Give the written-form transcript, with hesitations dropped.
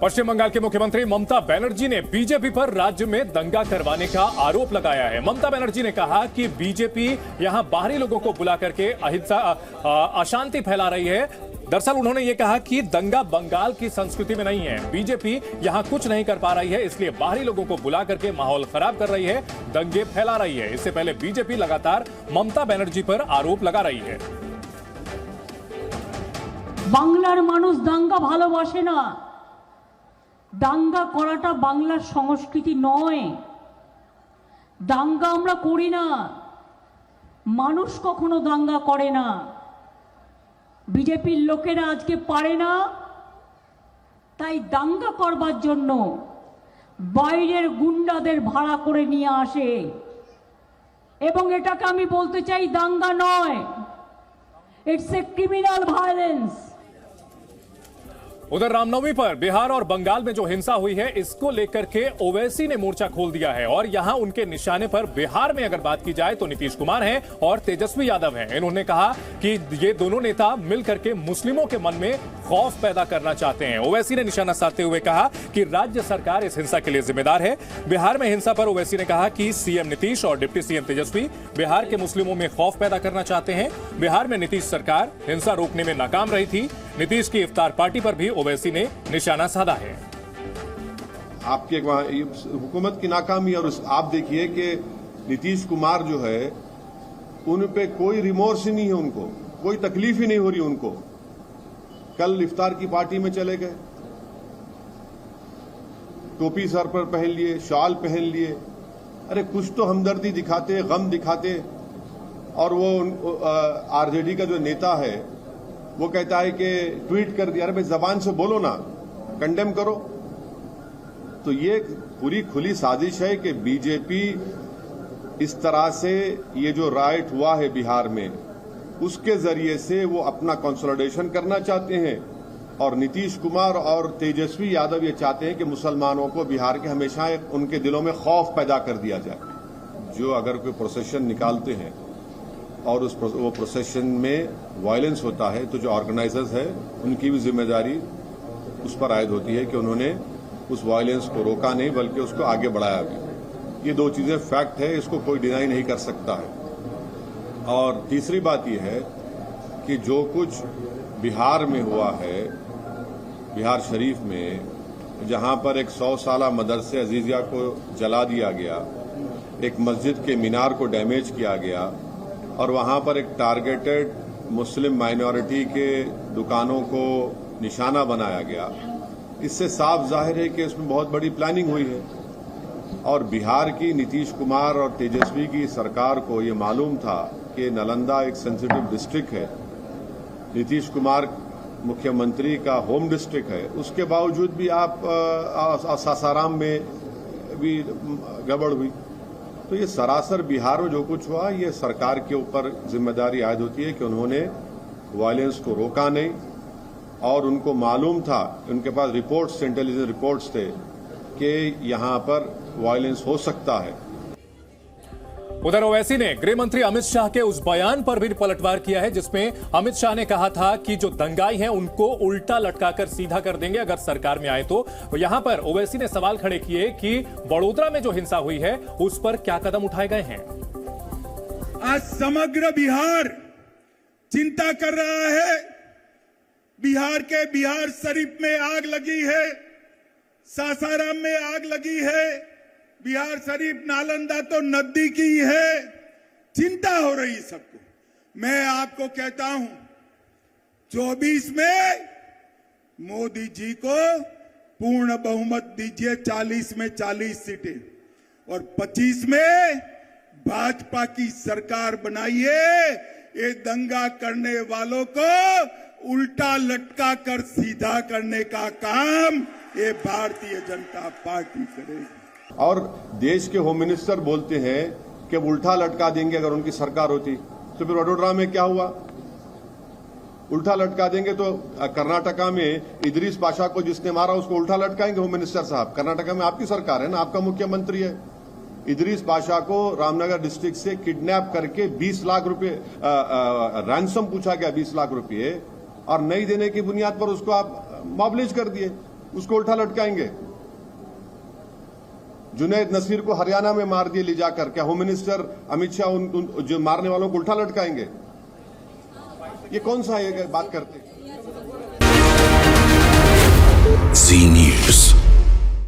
पश्चिम बंगाल के मुख्यमंत्री ममता बनर्जी ने बीजेपी पर राज्य में दंगा करवाने का आरोप लगाया है। ममता बनर्जी ने कहा कि बीजेपी यहां बाहरी लोगों को बुला करके अहिंसा अशांति फैला रही है। दरअसल उन्होंने ये कहा कि दंगा बंगाल की संस्कृति में नहीं है, बीजेपी यहां कुछ नहीं कर पा रही है, इसलिए बाहरी लोगों को बुला करके माहौल खराब कर रही है, दंगे फैला रही है। इससे पहले बीजेपी लगातार ममता बनर्जी पर आरोप लगा रही है। বাংলার মানুষ দাঙ্গা ভালোবাসে না, দাঙ্গা করাটা বাংলার সংস্কৃতি নয়, দাঙ্গা আমরা করি না, মানুষ কখনো দাঙ্গা করে না। বিজেপির লোকেরা আজকে পারে না, তাই দাঙ্গা করবার জন্য বাইরের গুন্ডাদের ভাড়া করে নিয়ে আসে, এবং এটাকে আমি বলতে চাই দাঙ্গা নয়, ইটস এ ক্রিমিনাল ভায়োলেন্স। उधर रामनवमी पर बिहार और बंगाल में जो हिंसा हुई है, इसको लेकर के ओवैसी ने मोर्चा खोल दिया है और यहां उनके निशाने पर बिहार में अगर बात की जाए तो नीतीश कुमार हैं और तेजस्वी यादव हैं। इन्होंने कहा कि ये दोनों नेता मिलकर के मुस्लिमों के मन में खौफ पैदा करना चाहते हैं। ओवैसी ने निशाना साधते हुए कहा कि राज्य सरकार इस हिंसा के लिए जिम्मेदार है। बिहार में हिंसा पर ओवैसी ने कहा कि सीएम नीतीश और डिप्टी सीएम तेजस्वी बिहार के मुस्लिमों में खौफ पैदा करना चाहते हैं। बिहार में नीतीश सरकार हिंसा रोकने में नाकाम रही थी। नीतीश की इफ्तार पार्टी पर भी ओवैसी ने निशाना साधा है। आपकी हुकूमत की नाकामी और आप देखिए कि नीतीश कुमार जो है उन पे कोई रिमोर्स ही नहीं है, उनको कोई तकलीफ ही नहीं हो रही उनको। कल इफ्तार की पार्टी में चले गए, टोपी सर पर पहन लिए, शॉल पहन लिए, अरे कुछ तो हमदर्दी दिखाते, गम दिखाते। और वो आरजेडी का जो नेता है वो कहता है कि ट्वीट कर दिया। अरे भाई जबान से बोलो ना, कंडेम करो। तो ये पूरी खुली साजिश है कि बीजेपी इस तरह से ये जो राइट हुआ है बिहार में, उसके जरिए से वो अपना कंसोलिडेशन करना चाहते हैं। और नीतीश कुमार और तेजस्वी यादव ये चाहते हैं कि मुसलमानों को बिहार के हमेशा उनके दिलों में खौफ पैदा कर दिया जाए। जो अगर कोई प्रोसेशन निकालते हैं और वो प्रोसेशन में वायलेंस होता है तो जो ऑर्गेनाइजर्स है उनकी भी जिम्मेदारी उस पर आयद होती है कि उन्होंने उस वायलेंस को रोका नहीं बल्कि उसको आगे बढ़ाया भी। ये दो चीजें फैक्ट है, इसको कोई डिनाई नहीं कर सकता है। और तीसरी बात यह है कि जो कुछ बिहार में हुआ है, बिहार शरीफ में, जहां पर एक 100 साला मदरसे अजीजिया को जला दिया गया, एक मस्जिद के मीनार को डैमेज किया गया और वहां पर एक टारगेटेड मुस्लिम माइनॉरिटी के दुकानों को निशाना बनाया गया, इससे साफ जाहिर है कि इसमें बहुत बड़ी प्लानिंग हुई है। और बिहार की नीतीश कुमार और तेजस्वी की सरकार को ये मालूम था कि नालंदा एक सेंसिटिव डिस्ट्रिक्ट है, नीतीश कुमार मुख्यमंत्री का होम डिस्ट्रिक्ट है, उसके बावजूद भी आप सासाराम में भी गड़बड़ हुई। तो ये सरासर बिहार में जो कुछ हुआ, ये सरकार के ऊपर जिम्मेदारी आयद होती है कि उन्होंने वायलेंस को रोका नहीं। और उनको मालूम था, उनके पास रिपोर्ट्स, इंटेलिजेंस रिपोर्ट्स थे कि यहां पर वायलेंस हो सकता है। उधर ओवैसी ने गृह मंत्री अमित शाह के उस बयान पर भी पलटवार किया है जिसमें अमित शाह ने कहा था कि जो दंगाई हैं उनको उल्टा लटकाकर सीधा कर देंगे अगर सरकार में आए तो। यहां पर ओवैसी ने सवाल खड़े किए कि बड़ोदरा में जो हिंसा हुई है उस पर क्या कदम उठाए गए हैं। आज समग्र बिहार चिंता कर रहा है। बिहार के बिहार शरीफ में आग लगी है, सासाराम में आग लगी है, बिहार शरीफ नालंदा तो नजदीकी है। चिंता हो रही सबको। मैं आपको कहता हूं 24 में मोदी जी को पूर्ण बहुमत दीजिए, 40 में 40 सीटें, और 25 में भाजपा की सरकार बनाइए। ये दंगा करने वालों को उल्टा लटका कर सीधा करने का काम ये भारतीय जनता पार्टी करेगी। और देश के होम मिनिस्टर बोलते हैं कि उल्टा लटका देंगे अगर उनकी सरकार होती। तो फिर वडोदरा में क्या हुआ? उल्टा लटका देंगे तो कर्नाटका में इदरीस पाशा को जिसने मारा उसको उल्टा लटकाएंगे होम मिनिस्टर साहब। कर्नाटका में आपकी सरकार है ना, आपका मुख्यमंत्री है। इदरीस पाशा को रामनगर डिस्ट्रिक्ट से किडनैप करके 20 लाख रुपए रैंसम पूछा गया, 20 लाख रुपए, और नहीं देने की बुनियाद पर उसको आप मॉबलिज कर दिए। उसको उल्टा लटकाएंगे। जुनैद नसीर को हरियाणा में मार दिए ले जाकर, क्या होम मिनिस्टर अमित शाह उन जो मारने वालों को उल्टा लटकाएंगे? ये कौन सा ये बात करते? जी न्यूज़।